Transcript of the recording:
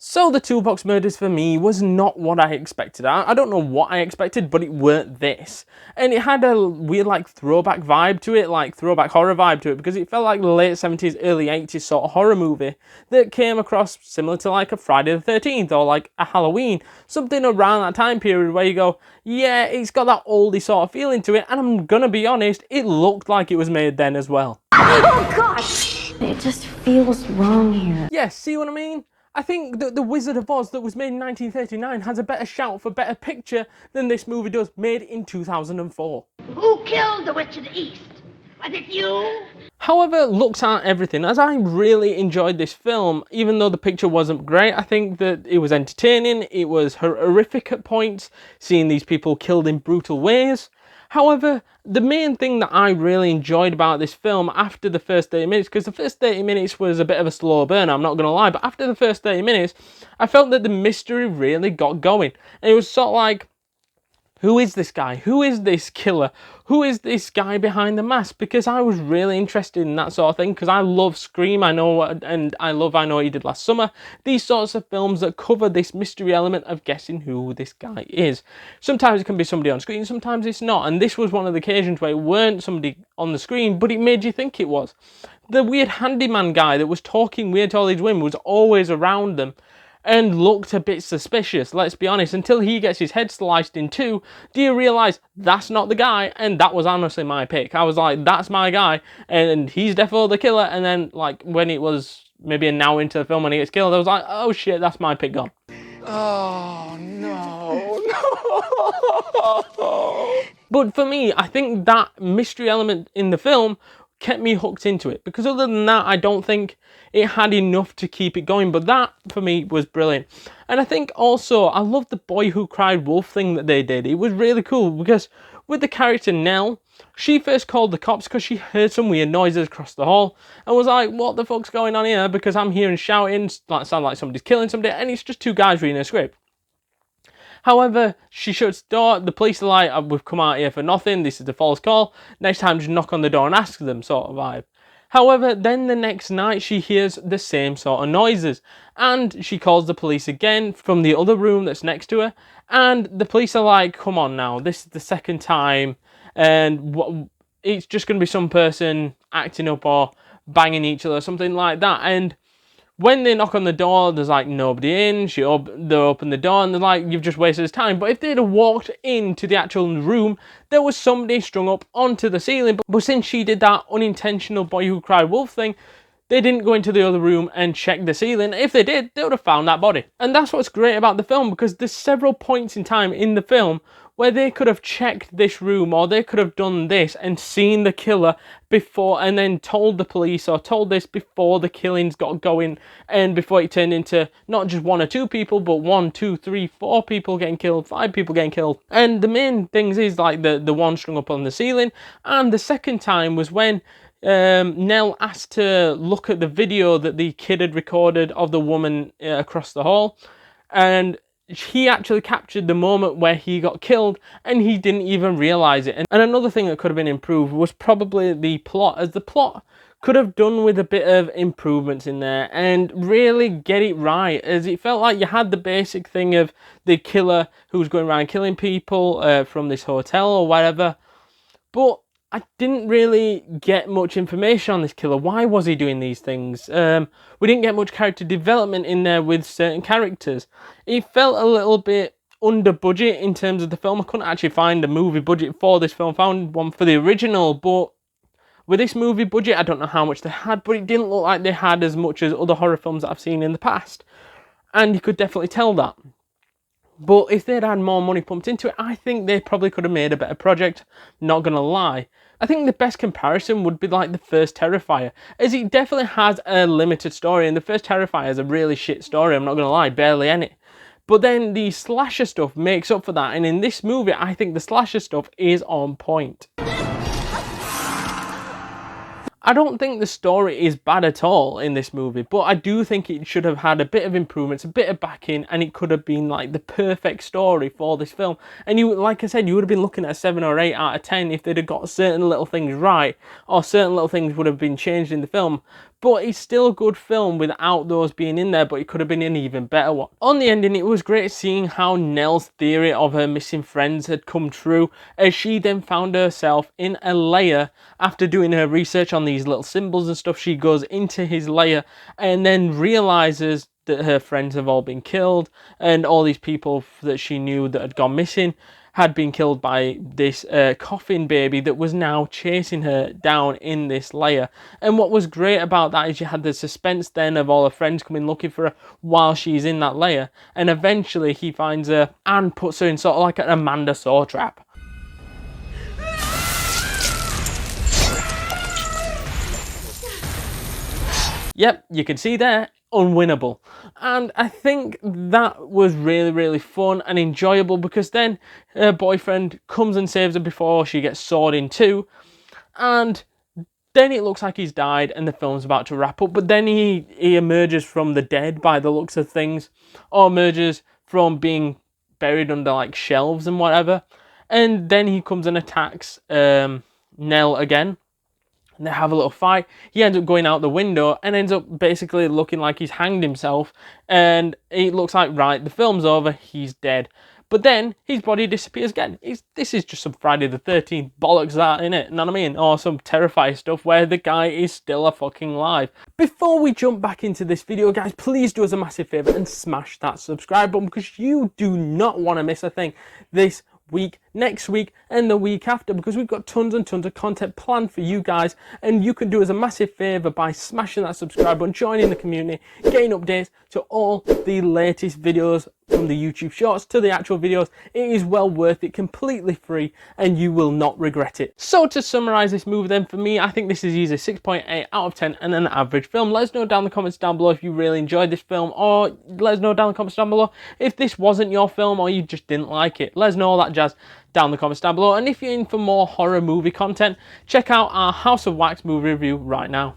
So the Toolbox Murders for me was not what I expected. I don't know what I expected, but it weren't this. And it had a weird like throwback vibe to it, like throwback horror vibe to it, because it felt like the late 70s, early 80s sort of horror movie that came across similar to like a Friday the 13th or like a Halloween, something around that time period where you go, yeah, it's got that oldie sort of feeling to it, and I'm gonna be honest, it looked like it was made then as well. Oh gosh! It just feels wrong here. Yeah, see what I mean? I think that The Wizard of Oz that was made in 1939 has a better shout for better picture than this movie does, made in 2004. Who killed the Witch of the East? Was it you? However, looks aren't everything, as I really enjoyed this film, even though the picture wasn't great. I think that it was entertaining, it was horrific at points, seeing these people killed in brutal ways. However, the main thing that I really enjoyed about this film after the first 30 minutes, because the first 30 minutes was a bit of a slow burn, I'm not going to lie, but after the first 30 minutes, I felt that the mystery really got going. And it was sort of like, who is this guy? Who is this killer? Who is this guy behind the mask? Because I was really interested in that sort of thing, because I love Scream, I Know What He Did Last Summer. These sorts of films that cover this mystery element of guessing who this guy is. Sometimes it can be somebody on screen, sometimes it's not. And this was one of the occasions where it weren't somebody on the screen, but it made you think it was. The weird handyman guy that was talking weird to all these women was always around them and looked a bit suspicious, let's be honest, until he gets his head sliced in two. Do you realise that's not the guy? And that was honestly my pick. I was like, that's my guy, and he's definitely the killer. And then, like, when it was maybe an hour into the film when he gets killed, I was like, oh shit, that's my pick gone. Oh, no. But for me, I think that mystery element in the film kept me hooked into it, because other than that, I don't think it had enough to keep it going, but that for me was brilliant. And I think also I love the boy who cried wolf thing that they did. It was really cool, because with the character Nell, she first called the cops because she heard some weird noises across the hall and was like, what the fuck's going on here? Because I'm hearing shouting, like sound like somebody's killing somebody, and it's just two guys reading a script. However, she shuts the door, the police are like, we've come out here for nothing, this is a false call, next time just knock on the door and ask them, sort of vibe. However, then the next night she hears the same sort of noises, and she calls the police again from the other room that's next to her, and the police are like, come on now, this is the second time, and it's just going to be some person acting up or banging each other, something like that. And when they knock on the door, there's like nobody in. They open the door and they're like, you've just wasted his time. But if they'd have walked into the actual room, there was somebody strung up onto the ceiling. But since she did that unintentional boy who cried wolf thing, they didn't go into the other room and check the ceiling. If they did, they would have found that body. And that's what's great about the film, because there's several points in time in the film where they could have checked this room, or they could have done this and seen the killer before, and then told the police or told this before the killings got going, and before it turned into not just one or two people, but 1, 2, 3, 4 people getting killed, 5 people getting killed. And the main things is like the one strung up on the ceiling. And the second time was when Nell asked to look at the video that the kid had recorded of the woman across the hall, and he actually captured the moment where he got killed, and he didn't even realise it. And another thing that could have been improved was probably the plot, as the plot could have done with a bit of improvements in there and really get it right, as it felt like you had the basic thing of the killer who was going around killing people from this hotel or whatever, but I didn't really get much information on this killer. Why was he doing these things? We didn't get much character development in there with certain characters. It felt a little bit under budget in terms of the film. I couldn't actually find a movie budget for this film. Found one for the original, but with this movie budget, I don't know how much they had, but it didn't look like they had as much as other horror films that I've seen in the past. And you could definitely tell that. But if they'd had more money pumped into it, I think they probably could have made a better project, not gonna lie. I think the best comparison would be like the first Terrifier, as it definitely has a limited story, and the first Terrifier is a really shit story, I'm not gonna lie, barely any. But then the slasher stuff makes up for that, and in this movie, I think the slasher stuff is on point. I don't think the story is bad at all in this movie, but I do think it should have had a bit of improvements, a bit of backing, and it could have been like the perfect story for this film. And you, like I said, you would have been looking at a 7 or 8 out of 10 if they'd have got certain little things right, or certain little things would have been changed in the film. but it's still a good film without those being in there, but it could have been an even better one. On the ending, it was great seeing how Nell's theory of her missing friends had come true, as she then found herself in a lair. After doing her research on these little symbols and stuff, she goes into his lair and then realizes that her friends have all been killed, and all these people that she knew that had gone missing had been killed by this coffin baby that was now chasing her down in this lair. And what was great about that is you had the suspense then of all her friends coming looking for her while she's in that lair, and eventually he finds her and puts her in sort of like an Amanda Saw trap. Yep, you can see there, unwinnable. And I think that was really, really fun and enjoyable, because then her boyfriend comes and saves her before she gets sawed in two, and then it looks like he's died and the film's about to wrap up, but then he emerges from the dead by the looks of things, or emerges from being buried under like shelves and whatever, and then he comes and attacks Nell again. And they have a little fight. He ends up going out the window and ends up basically looking like he's hanged himself. And it looks like, right, the film's over, he's dead. But then his body disappears again. This is just some Friday the 13th bollocks, that, innit? You know what I mean? Or some Terrifier stuff where the guy is still a fucking alive. Before we jump back into this video, guys, please do us a massive favour and smash that subscribe button, because you do not want to miss a thing this week, next week, and the week after, because we've got tons and tons of content planned for you guys, and you can do us a massive favor by smashing that subscribe button, joining the community, getting updates to all the latest videos, from the YouTube shorts to the actual videos. It is well worth it, completely free, and you will not regret it. So to summarize this movie then, for me, I think this is easily 6.8 out of 10 and an average film. Let us know down in the comments down below if you really enjoyed this film, or let us know down in the comments down below if this wasn't your film or you just didn't like it. Let us know all that jazz down in the comments down below. And if you're in for more horror movie content, check out our House of Wax movie review right now.